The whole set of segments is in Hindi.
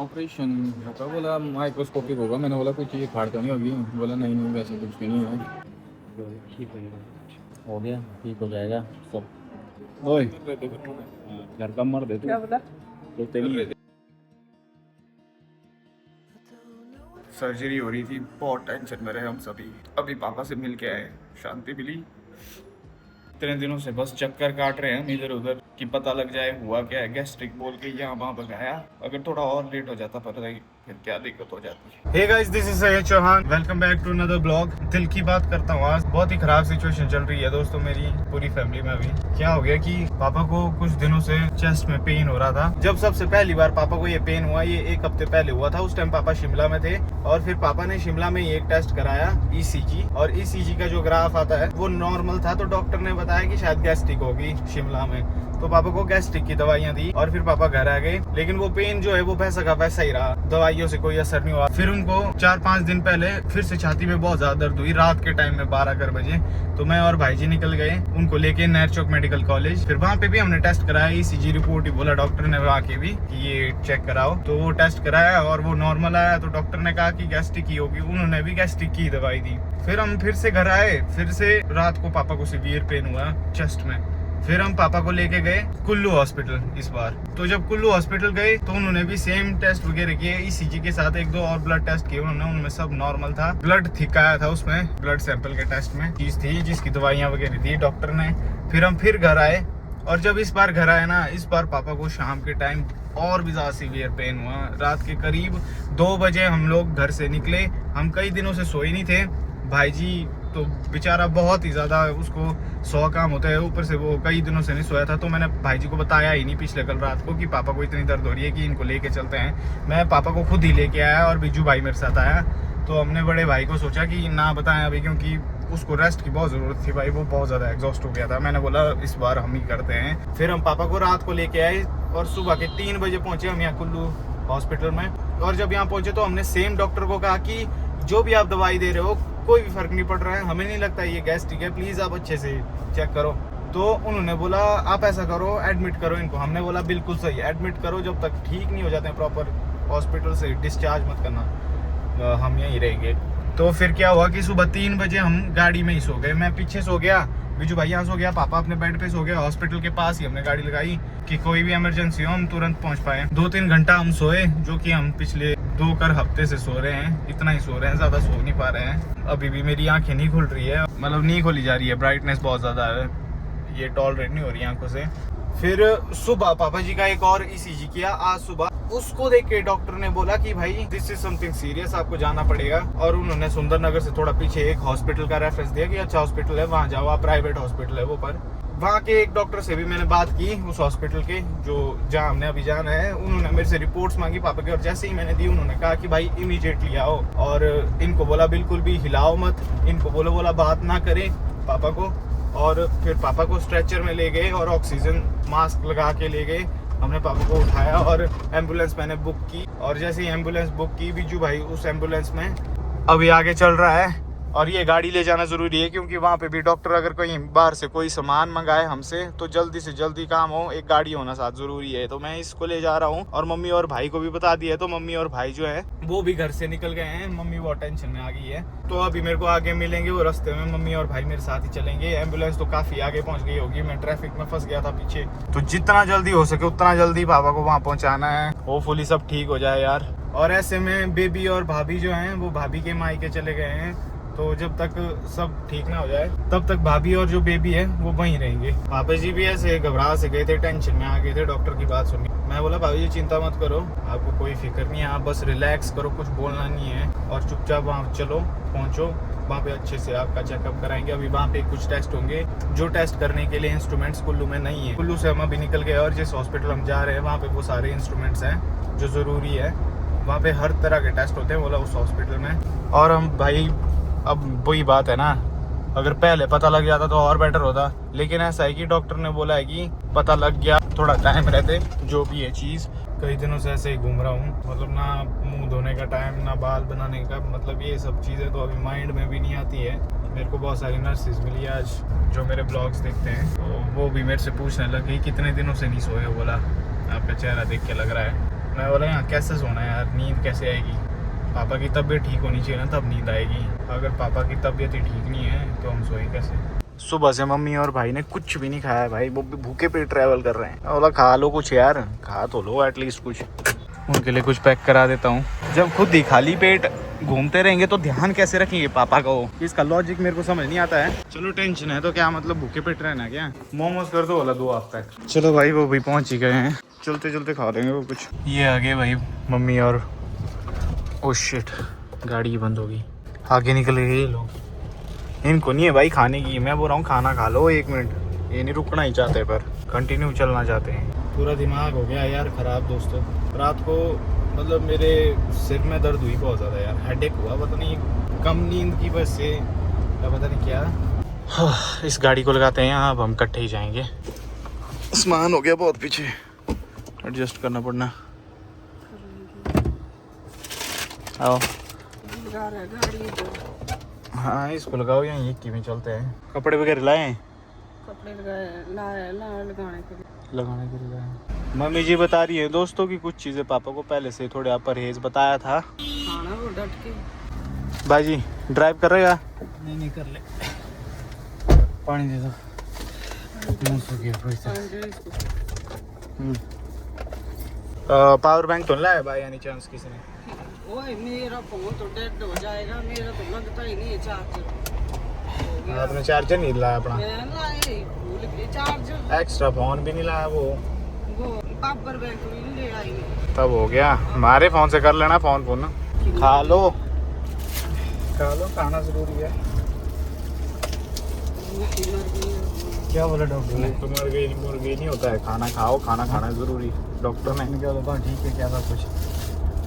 ऑपरेशन होगा, बोला माइक्रोस्कोपिक होगा। मैंने बोला कोई चीज़ फाड़ तो नहीं होगी? बोला नहीं नहीं वैसे कुछ भी नहीं है। ठीक हो गया, ठीक हो जाएगा सब। ओए घर का मर दे तू। क्या बोला? तो तेरी सर्जरी हो रही थी, बहुत टेंशन में रहे हम सभी। अभी पापा से मिल के आए, शांति मिली। इतने दिनों से बस चक्कर काट रहे हैं हम इधर उधर कि पता लग जाए हुआ क्या है। गैस्ट्रिक बोल के यहाँ वहाँ भगाया, अगर थोड़ा और लेट हो जाता पता नहीं फिर क्या दिक्कत हो जाती है। Hey guys, this is Syed Chauhan, welcome back to another blog. दिल की बात करता हूँ, आज बहुत ही खराब सिचुएशन चल रही है दोस्तों मेरी पूरी फैमिली में। अभी क्या हो गया कि पापा को कुछ दिनों से चेस्ट में पेन हो रहा था। जब सबसे पहली बार पापा को ये पेन हुआ, ये 1 हफ्ते पहले हुआ था। उस टाइम पापा शिमला में थे और फिर पापा ने शिमला में एक टेस्ट कराया, ईसीजी। और ईसीजी का जो ग्राफ आता है वो नॉर्मल था, तो डॉक्टर ने बताया कि शायद गैस्ट्रिक होगी शिमला में। तो पापा को गैस्ट्रिक की दवाइयां दी और फिर पापा घर आ गए। लेकिन वो पेन जो है वो वैसा का वैसा ही रहा, दवाइयों से कोई असर नहीं हुआ। फिर उनको 4-5 दिन पहले फिर से छाती में बहुत ज्यादा दर्द हुई, रात के टाइम में 12 बजे। तो मैं और भाईजी निकल गए उनको लेके नहर चौक मेडिकल कॉलेज। फिर वहाँ पे भी हमने टेस्ट कराया, ईसीजी रिपोर्ट ही बोला डॉक्टर ने आके भी कि ये चेक कराओ। तो वो टेस्ट कराया और वो नॉर्मल आया, तो डॉक्टर ने कहा कि गैस्ट्रिक की होगी। उन्होंने भी गैस्ट्रिक की दवाई दी। फिर हम फिर से घर आए, फिर से रात को पापा को सीवियर पेन हुआ चेस्ट में। फिर हम पापा को लेके गए कुल्लू हॉस्पिटल इस बार। तो जब कुल्लू हॉस्पिटल गए तो उन्होंने भी सेम टेस्ट वगैरह किए, ईसीजी के साथ 1-2 और ब्लड टेस्ट किए उन्होंने, उनमें सब नॉर्मल था। ब्लड थिक आया था उसमें, ब्लड सैंपल के टेस्ट में चीज थी जिसकी दवाइयां वगैरह दी डॉक्टर ने। फिर हम फिर घर आए और जब इस बार घर आए ना, इस बार पापा को शाम के टाइम और भी ज्यादा सीवियर पेन हुआ। रात के करीब 2 बजे हम लोग घर से निकले। हम कई दिनों से सोए नहीं थे। भाईजी तो बेचारा बहुत ही ज़्यादा, उसको 100 काम होता है, ऊपर से वो कई दिनों से नहीं सोया था। तो मैंने भाईजी को बताया ही नहीं पिछले कल रात को कि पापा को इतनी दर्द हो रही है कि इनको लेके चलते हैं। मैं पापा को खुद ही लेके आया और बिज्जू भाई मेरे साथ आया। तो हमने बड़े भाई को सोचा कि ना बताएं अभी, क्योंकि उसको रेस्ट की बहुत ज़रूरत थी। भाई वो बहुत ज़्यादा एग्जॉस्ट हो गया था। मैंने बोला इस बार हम ही करते हैं। फिर हम पापा को रात को लेके आए और सुबह के 3 बजे पहुँचे हम यहाँ कुल्लू हॉस्पिटल में। और जब यहाँ पहुँचे तो हमने सेम डॉक्टर को कहा कि जो भी आप दवाई दे रहे हो कोई भी फर्क नहीं पड़ रहा है, हमें नहीं लगता ये गैस्ट्रिक है, प्लीज़ आप अच्छे से चेक करो। तो उन्होंने बोला आप ऐसा करो, एडमिट करो इनको। हमने बोला बिल्कुल सही, एडमिट करो, जब तक ठीक नहीं हो जाते हैं प्रॉपर हॉस्पिटल से डिस्चार्ज मत करना, हम यहीं रहेंगे। तो फिर क्या हुआ कि सुबह 3 बजे हम गाड़ी में ही सो गए। मैं पीछे सो गया, बिजू भाई यहाँ सो गया, पापा अपने बेड पे सो गया। हॉस्पिटल के पास ही हमने गाड़ी लगाई कि कोई भी इमरजेंसी हो हम तुरंत पहुँच पाए। 2-3 घंटा हम सोए, जो कि हम पिछले 2 हफ्ते से सो रहे हैं। इतना ही सो रहे हैं, ज़्यादा सो नहीं पा रहे हैं। अभी भी मेरी आंखें नहीं खुल रही है, मतलब नहीं खोली जा रही है, ब्राइटनेस बहुत ज़्यादा है, ये टॉलरेट नहीं हो रही आंखों से। फिर सुबह पापा जी का एक और ईसीजी किया आज सुबह। उसको देख के डॉक्टर ने बोला कि भाई दिस इज समथिंग सीरियस, आपको जाना पड़ेगा। और उन्होंने सुंदरनगर से थोड़ा पीछे एक हॉस्पिटल का रेफरेंस दिया कि अच्छा हॉस्पिटल है, वहाँ जाओ आप, प्राइवेट हॉस्पिटल है वो। पर वहाँ के एक डॉक्टर से भी मैंने बात की, उस हॉस्पिटल के जो जहाँ हमने अभी जाना है। उन्होंने मेरे से रिपोर्ट्स मांगी पापा की, और जैसे ही मैंने दी उन्होंने कहा कि भाई इमीडिएटली आओ। और इनको बोला बिल्कुल भी हिलाओ मत, इनको बोला बात ना करें पापा को। और फिर पापा को स्ट्रेचर में ले गए और ऑक्सीजन मास्क लगा के ले गए। हमने पापा को उठाया और एम्बुलेंस मैंने बुक की। और जैसे ही एम्बुलेंस बुक की, बिज्जू भाई उस एम्बुलेंस में अभी आगे चल रहा है। और ये गाड़ी ले जाना ज़रूरी है, क्योंकि वहाँ पे भी डॉक्टर अगर कहीं बाहर से कोई सामान मंगाए हमसे तो जल्दी से जल्दी काम हो, एक गाड़ी होना साथ ज़रूरी है। तो मैं इसको ले जा रहा हूँ और मम्मी और भाई को भी बता दिया है। तो मम्मी और भाई जो है वो भी घर से निकल गए हैं, मम्मी बहुत टेंशन में आ गई है। तो अभी मेरे को आगे मिलेंगे वो रास्ते में, मम्मी और भाई मेरे साथ ही चलेंगे। एम्बुलेंस तो काफ़ी आगे पहुँच गई होगी, मैं ट्रैफिक में फंस गया था पीछे। तो जितना जल्दी हो सके उतना जल्दी पापा को वहाँ पहुँचाना है, होपफुली सब ठीक हो जाए यार। और ऐसे में बेबी और भाभी जो हैं वो भाभी के मायके चले गए हैं। तो जब तक सब ठीक ना हो जाए तब तक भाभी और जो बेबी है वो वहीं रहेंगे। पापा जी भी ऐसे घबरा से गए थे, टेंशन में आ गए थे डॉक्टर की बात सुन के। मैं बोला भाभी जी चिंता मत करो, आपको कोई फिक्र नहीं है, आप बस रिलैक्स करो, कुछ बोलना नहीं है और चुपचाप वहाँ चलो, पहुँचो। वहाँ पे अच्छे से आपका चेकअप कराएंगे। अभी वहाँ पे कुछ टेस्ट होंगे जो टेस्ट करने के लिए इंस्ट्रूमेंट्स कुल्लू में नहीं है। कुल्लू से हम अभी निकल गए और जिस हॉस्पिटल हम जा रहे हैं वहाँ पे वो सारे इंस्ट्रूमेंट्स हैं जो ज़रूरी है। वहाँ पे हर तरह के टेस्ट होते हैं बोला उस हॉस्पिटल में। और हम भाई अब वही बात है ना, अगर पहले पता लग जाता तो और बेटर होता। लेकिन ऐसा है कि डॉक्टर ने बोला है कि पता लग गया, थोड़ा टाइम रहते जो भी है चीज़। कई दिनों से ऐसे ही घूम रहा हूँ, मतलब ना मुंह धोने का टाइम, ना बाल बनाने का, मतलब ये सब चीज़ें तो अभी माइंड में भी नहीं आती है। मेरे को बहुत सारी नर्सेज मिली आज जो मेरे ब्लॉग्स देखते हैं, तो वो भी मेरे से पूछने लगे कितने दिनों से नहीं सोए। बोला आपका चेहरा देख के लग रहा है। मैं बोला यहाँ कैसे सोना है यार, नींद कैसे आएगी। पापा की तबीयत ठीक होनी चाहिए ना तब नींद आएगी। अगर पापा की तबीयत ही ठीक नहीं है तो हम सोए कैसे। सुबह से मम्मी और भाई ने कुछ भी नहीं खाया भाई, वो भी भूखे पेट ट्रैवल कर रहे हैं। मैं बोला खा लो कुछ यार, खा तो लो एटलीस्ट कुछ। उनके लिए कुछ पैक करा देता हूँ। जब खुद ही खाली पेट घूमते रहेंगे तो ध्यान कैसे रखेंगे पापा का, वो इसका लॉजिक मेरे को समझ नहीं आता है। चलो टेंशन है तो क्या मतलब भूखे पेट रहना क्या। मोमोज कर दो वाला 2 आप पैक। चलो भाई वो भी पहुंच ही गए हैं, चलते चलते खा लेंगे वो कुछ। ये आगे भाई मम्मी और ओ शिट गाड़ी बंद हो गई, आगे निकले गए ये लोग। इनको नहीं है भाई खाने की, मैं बोल रहा हूँ खाना खा लो 1 मिनट। ये नहीं रुकना ही चाहते पर कंटिन्यू चलना चाहते हैं। पूरा दिमाग हो गया यार ख़राब दोस्तों। रात को मतलब मेरे सिर में दर्द हुई बहुत ज़्यादा यार, हेडेक हुआ, पता नहीं कम नींद की वजह से या पता नहीं क्या। हाँ, इस गाड़ी को लगाते हैं अब हम इकट्ठे ही जाएंगे। सामान हो गया बहुत पीछे, एडजस्ट करना पड़ना। आओ हाँ इसको लगाओ, यहाँ एक की में चलते हैं। कपड़े वगैरह लाए हैं? कपड़े लगाने के लिए लाए। मम्मी जी बता रही है दोस्तों की कुछ चीज़ें पापा को पहले से थोड़ा परहेज बताया था। खाना वो डट के। भाई ड्राइव कर रहेगा? नहीं कर ले। पानी दे दो। पावर बैंक तो लाया भाई यानी चांस किसी ने? ओए मेरा फोन तो डेड हो जाएगा, मेरा तो लगता ही नहीं है चार्जर। आपने चार्जर नहीं लाया अपना? मैं लाए भूल गई चार्जर। एक्स्ट्रा फोन भी नहीं लाया वो पावर बैंक भी नहीं ले आई। तब हो गया। हमारे फोन से कर लेना फोन फोन। खा लो खाना जरूरी है। क्या बोला डॉक्टर ने? मुर्गी नहीं होता है, खाना खाओ, खाना खाना जरूरी। डॉक्टर ने क्या बोला? ठीक है क्या था कुछ।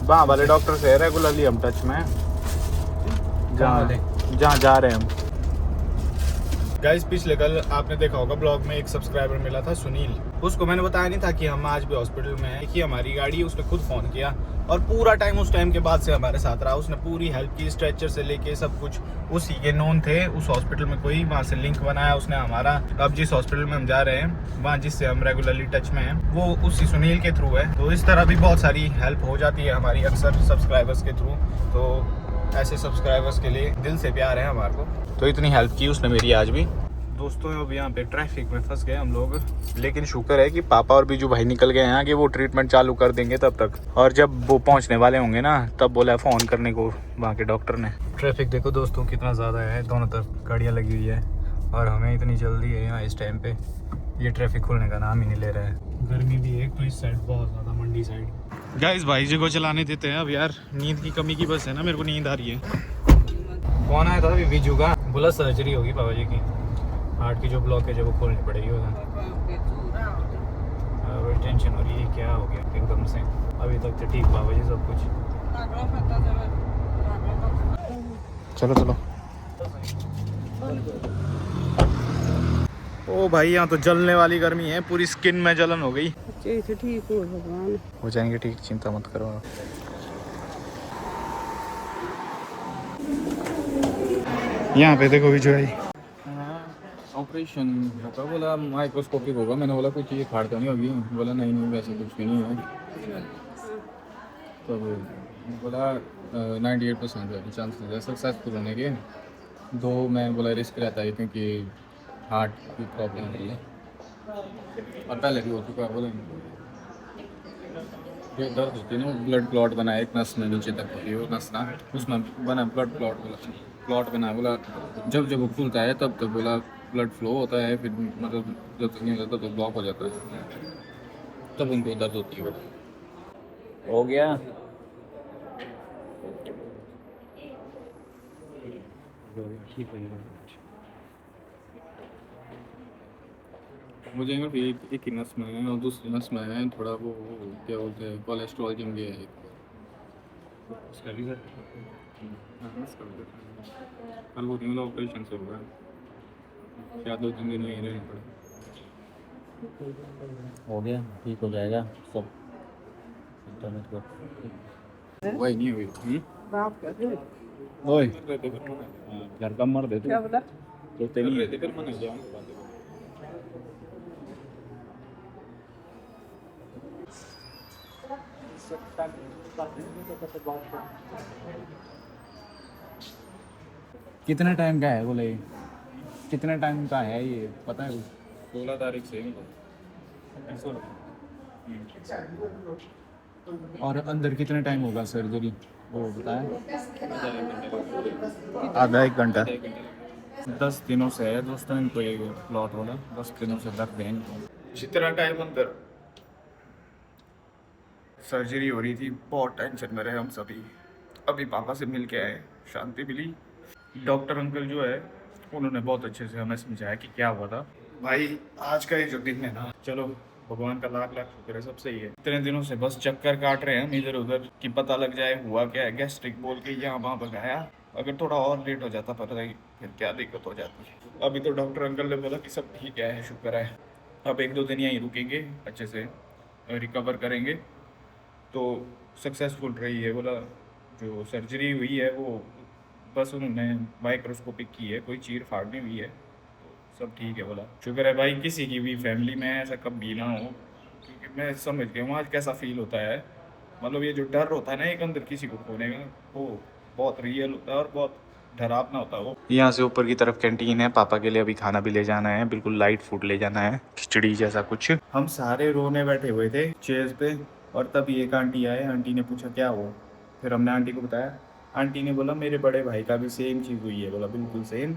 वहाँ वाले डॉक्टर से रेगुलरली हम टच में, जहाँ जा रहे हैं हम। गाइस पिछले कल आपने देखा होगा ब्लॉग में एक सब्सक्राइबर मिला था सुनील, उसको मैंने बताया नहीं था कि हम आज भी हॉस्पिटल में हैं। कि हमारी गाड़ी, उसने खुद फ़ोन किया और पूरा टाइम उस टाइम के बाद से हमारे साथ रहा। उसने पूरी हेल्प की, स्ट्रेचर से लेके सब कुछ उसी के नोन थे उस हॉस्पिटल में। कोई वहाँ से लिंक बनाया उसने हमारा। अब जिस हॉस्पिटल में हम जा रहे हैं वहाँ जिससे हम रेगुलरली टच में हैं वो उसी सुनील के थ्रू है। तो इस तरह भी बहुत सारी हेल्प हो जाती है हमारी अक्सर सब्सक्राइबर्स के थ्रू। तो ऐसे सब्सक्राइबर्स के लिए दिल से प्यार है हमारे को। तो इतनी हेल्प की उसने मेरी आज भी। दोस्तों अब यहाँ पे ट्रैफिक में फंस गए हम लोग, लेकिन शुक्र है कि पापा और बीजू भाई निकल गए हैं कि वो ट्रीटमेंट चालू कर देंगे तब तक। और जब वो पहुँचने वाले होंगे ना तब बोला फ़ोन करने को वहाँ के डॉक्टर ने। ट्रैफिक देखो दोस्तों कितना ज़्यादा है, दोनों तरफ गाड़ियाँ लगी हुई है और हमें इतनी जल्दी है यहाँ इस टाइम पे। ये ट्रैफिक खुलने का नाम ही नहीं ले रहा है। गर्मी भी है तो इस साइड बहुत ज़्यादा, मंडी साइड। गाइस भाई जी को चलाने देते हैं अब यार, नींद की कमी की बस है ना, मेरे को नींद आ रही है। कौन आया था अभी? बीजू का बोला सर्जरी होगी पापा जी की, हार्ट की जो ब्लॉक है जब वो खोलनी पड़ेगी उधर। बड़ी टेंशन हो रही है, क्या हो गया एकदम से। अभी तक तो ठीक पापा जी सब कुछ। चलो चलो। ओ भाई यहाँ तो जलने वाली गर्मी है, पूरी स्किन में जलन हो गई। ठीक हो भगवान, हो जाएंगे ठीक, चिंता मत करो। यहाँ पे देखो विजय भाई, ऑपरेशन होगा, बोला माइक्रोस्कोपिक होगा। मैंने बोला कुछ ये फाड़ तो नहीं होगी? बोला नहीं वैसे कुछ भी नहीं है। तो बोला 98% चांसेस है सक्सेसफुल होने के। 2 मैं बोला रिस्क रहता है क्योंकि हार्ट की प्रॉब्लम है और पहले भी हो चुका है। बोला ये दर्द होती है ना, ब्लड क्लॉट बना है एक नस में नीचे तक होती है वो नस ना, उसमें बना ब्लड क्लॉट बना। बोला जब वो खुलता है तब तक बोला ब्लड फ्लो होता है, फिर मतलब जब तक नहीं होता तो ब्लॉक हो जाता है, तब उनको दर्द होती है। हो गया ठीक है। मुझे एक ही नस में है और दूसरी नस में है थोड़ा वो क्या बोलते हैं कोलेस्ट्रॉल जम गया है। उसका भी कल वो दिन ऑपरेशन से होगा, क्या 2-3 दिन में ही रहना पड़ेगा। हो गया ठीक हो जाएगा सब। इंटरनेट को वही नहीं हुई। बाप कर दे। ओए घर का मर दे तू, क्या बता? तो तेरी रहते फिर मन जाऊँ। कितने टाइम का है बोले? कितने टाइम का है ये पता है? 16 तारीख से और अंदर कितने टाइम होगा सर्जरी वो बताया? आधा एक घंटा। 10 दिनों से है दोस्तों इनको ये प्लॉट वाला, 10 दिनों से दर्द है इनको। जितना टाइम अंदर सर्जरी हो रही थी बहुत टेंशन में रहे हम सभी। अभी पापा से मिल के आए, शांति मिली। डॉक्टर अंकल जो है उन्होंने बहुत अच्छे से हमें समझाया कि क्या हुआ था। भाई आज का ये जो दिन है ना, चलो भगवान का लाख लाख शुक्र है, सब सही है। इतने दिनों से बस चक्कर काट रहे हैं हम इधर उधर कि पता लग जाए हुआ क्या है। गैस्ट्रिक बोल के यहाँ वहाँ भगाया, अगर थोड़ा और लेट हो जाता पता नहीं फिर क्या दिक्कत हो जाती है। अभी तो डॉक्टर अंकल ने बोला कि सब ठीक है, शुक्र है। अब 1-2 दिन यहीं रुकेंगे, अच्छे से रिकवर करेंगे तो सक्सेसफुल रही है। बोला जो सर्जरी हुई है वो बस उन्होंने माइक्रोस्कोपिक की है, कोई चीर फाड़ नहीं हुई है, तो सब ठीक है। बोला शुक्र है भाई किसी की भी फैमिली में ऐसा कभी ना हो, क्योंकि मैं समझ गया हूँ आज कैसा फील होता है। मतलब ये जो डर होता है ना एक अंदर किसी को खोने का, वो बहुत रियल होता है और बहुत डरावना होता है वो। यहाँ से ऊपर की तरफ कैंटीन है, पापा के लिए अभी खाना भी ले जाना है, बिल्कुल लाइट फूड ले जाना है, खिचड़ी जैसा कुछ। हम सारे रोने बैठे हुए थे चेयर्स पे और तभी एक आंटी आए। आंटी ने पूछा क्या हो, फिर हमने आंटी को बताया। आंटी ने बोला मेरे बड़े भाई का भी सेम चीज़ हुई है। बोला बिल्कुल सेम,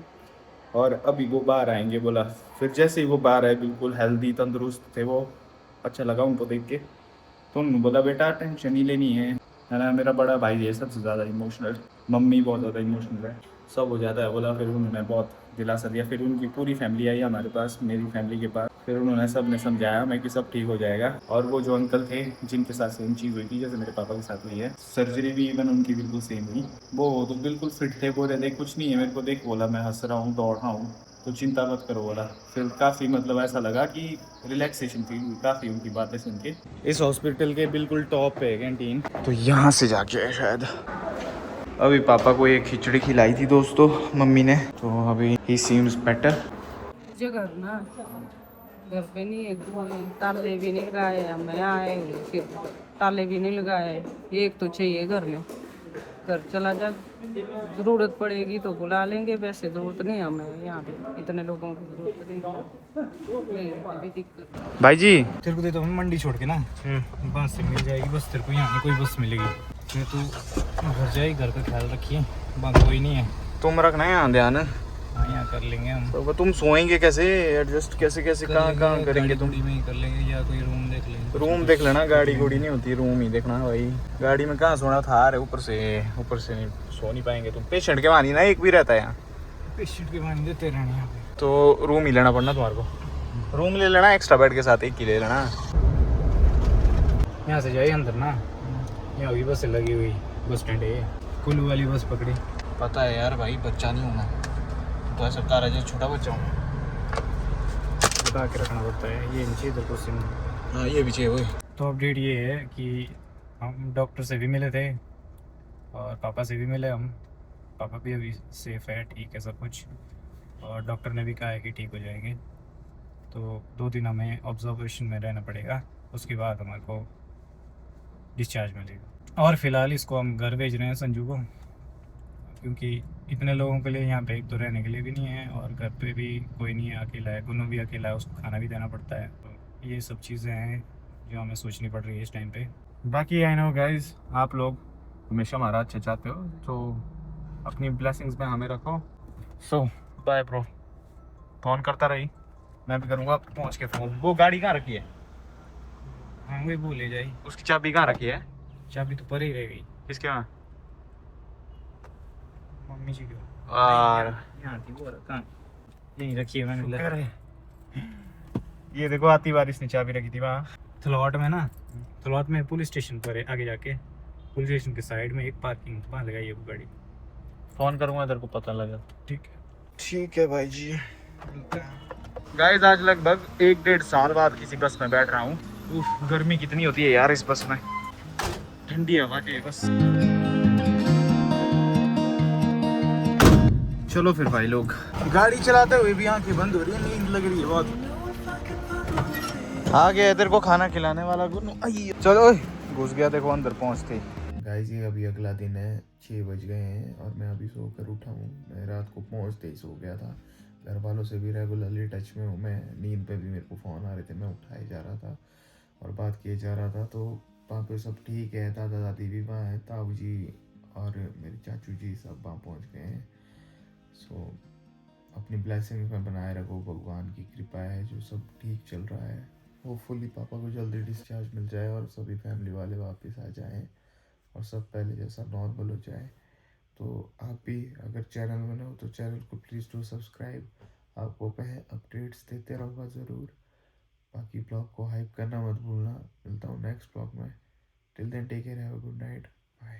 और अभी वो बाहर आएंगे। बोला फिर जैसे ही वो बाहर आए बिल्कुल हेल्दी तंदुरुस्त थे वो। अच्छा लगा उनको देख के। तो उन्होंने बोला बेटा टेंशन ही लेनी है ना, मेरा बड़ा भाई है सबसे ज़्यादा इमोशनल, मम्मी बहुत ज़्यादा इमोशनल है, सब हो जाता है। बोला फिर उन्होंने बहुत दिलासा दिया। फिर उनकी पूरी फैमिली आई हमारे पास, मेरी फैमिली के पास। फिर उन्होंने सब ने समझाया हमें कि सब ठीक हो जाएगा। और वो जो अंकल थे जिनके साथ सेम चीज़ हुई थी जैसे मेरे पापा के साथ हुई है, सर्जरी भी इवन उनकी बिल्कुल सेम हुई। वो तो बिल्कुल फिट थे, बोले देख कुछ नहीं है मेरे को, देख बोला मैं हंस रहा हूँ दौड़ रहा हूँ तो चिंता मत करो। बोला फिर काफ़ी मतलब ऐसा लगा कि रिलैक्सेशन फील हुई काफ़ी उनकी बातें सुन के। इस हॉस्पिटल के बिल्कुल टॉप पे है कैंटीन, तो यहाँ से जाके है शायद। अभी पापा को एक खिचड़ी खिलाई थी दोस्तों मम्मी ने, तो अभी ही सीम्स बेटर। घर ना घर पे नहीं है, ताले भी नहीं लगाए, मैं आए फिर ताले भी नहीं लगाए। एक तो चाहिए घर में, घर चला जा, जरूरत पड़ेगी तो बुला लेंगे, वैसे जरूरत नहीं हमें यहाँ पे, इतने लोगों की जरूरत नहीं। अभी दिक्कत भाई जी तेरे को देता हूँ मंडी छोड़ के ना, बस से मिल जाएगी बस, तेरे को यहाँ नहीं कोई बस मिलेगी। मैं तू घर जाए, घर का ख्याल रखिए, बात कोई नहीं है। तुम रखना है यहाँ ध्यान। हाँ यहाँ कर लेंगे हम। तो तुम सोएंगे कैसे, एडजस्ट कैसे कैसे कहाँ कहाँ करेंगे तुम? गाड़ी में ही कर लेंगे या कोई रूम देख लेंगे। रूम देख लेना, गाड़ी गुड़ी नहीं होती, रूम ही देखना भाई। गाड़ी में कहाँ सोना था, अरे ऊपर से नहीं सो नहीं पाएंगे तुम। पेशेंट के मानी ना एक भी रहता है यहाँ, पेशेंट के मानी देते रहने यहाँ पे। तो रूम ही लेना पड़ना तुम्हारे को। रूम ले लेना एक्स्ट्रा बेड के साथ, एक ही ले लेना। यहाँ से जाइए अंदर ना, यहाँ होगी बस लगी हुई, बस स्टैंड है, कुल्लू वाली बस पकड़ी। पता है यार भाई, बच्चा नहीं होना तो ऐसा तारा जो छोटा बच्चा हूँ, बता के रखना पड़ता है। ये नीचे इधर को सिम। हाँ ये भी चाहिए वही। तो अपडेट ये है कि हम डॉक्टर से भी मिले थे और पापा से भी मिले हम। पापा भी अभी सेफ है, ठीक है सब कुछ, और डॉक्टर ने भी कहा है कि ठीक हो जाएंगे। तो 2 दिन हमें ऑब्जर्वेशन में रहना पड़ेगा, उसके बाद हमारे को डिस्चार्ज मिलेगा। और फिलहाल इसको हम घर भेज रहे हैं संजू को, क्योंकि इतने लोगों के लिए यहाँ पे एक तो रहने के लिए भी नहीं है और घर पे भी कोई नहीं है, अकेला है, गुन्नू भी अकेला है, उसको खाना भी देना पड़ता है। तो ये सब चीज़ें हैं जो हमें सोचनी पड़ रही है इस टाइम पे। बाकी आई नो गाइज, आप लोग हमेशा हमारा अच्छा चाहते हो तो अपनी ब्लेसिंग्स में हमें रखो। सो बाय ब्रो, फ़ोन करता रही, मैं भी करूँगा पहुँच के फ़ोन। वो गाड़ी कहाँ रखी है? हाँ वही वो ले जाए। उसकी चाबी कहाँ रखी है? चाबी तो पर ही रह गई। किसके वहाँ? मम्मी जी को और यहाँ थी वो, कहाँ यहीं रखी है मैंने। ये देखो आती बारिश ने चाबी रखी थी वहाँ थलवाट में ना, थलवाट में पुलिस स्टेशन पर है, आगे जाके पुलिस स्टेशन के साइड में एक पार्किंग, वहाँ लगाई है वो गाड़ी। फ़ोन करूँगा तेरे को पता लगा। ठीक है भाई जी। गाइस आज लगभग 1-1.5 साल बाद किसी बस में बैठ रहा हूँ। उफ, गर्मी कितनी होती है यार इस बस में, ठंडी हवा के बस। चलो फिर भाई लोग, गाड़ी चलाते हुए भी आंखें बंद हो रही है, नींद लग रही है बहुत। आ गया तेरे को खाना खिलाने वाला गुन्नू। चलो घुस गया देखो अंदर पहुंचते ही। गाइस ये अभी अगला दिन है, 6 बज गए हैं और मैं अभी सोकर उठा हूँ। मैं रात को पहुँचते ही सो गया था। घर वालों से भी रेगुलरली टच में हूँ मैं। नींद पे भी मेरे को फ़ोन आ रहे थे, मैं उठाए जा रहा था और बात किए जा रहा था। तो वहाँ पे सब ठीक है, दादा दादी भी वहाँ हैं, ताऊ जी और मेरे चाचू जी सब वहाँ पहुँच गए हैं। सो अपनी ब्लेसिंग में बनाए रखो, भगवान की कृपा है जो सब ठीक चल रहा है। होपफुली पापा को जल्दी डिस्चार्ज मिल जाए और सभी फैमिली वाले वापस आ जाएं और सब पहले जैसा नॉर्मल हो जाए। तो आप भी अगर चैनल में न हो तो चैनल को प्लीज़ डू सब्सक्राइब। आपको मैं अपडेट्स देते रहूँगा ज़रूर। बाकी ब्लॉग को हाइप करना मत भूलना। मिलता हूँ नेक्स्ट ब्लॉग में। Till then take care, have a good night, bye.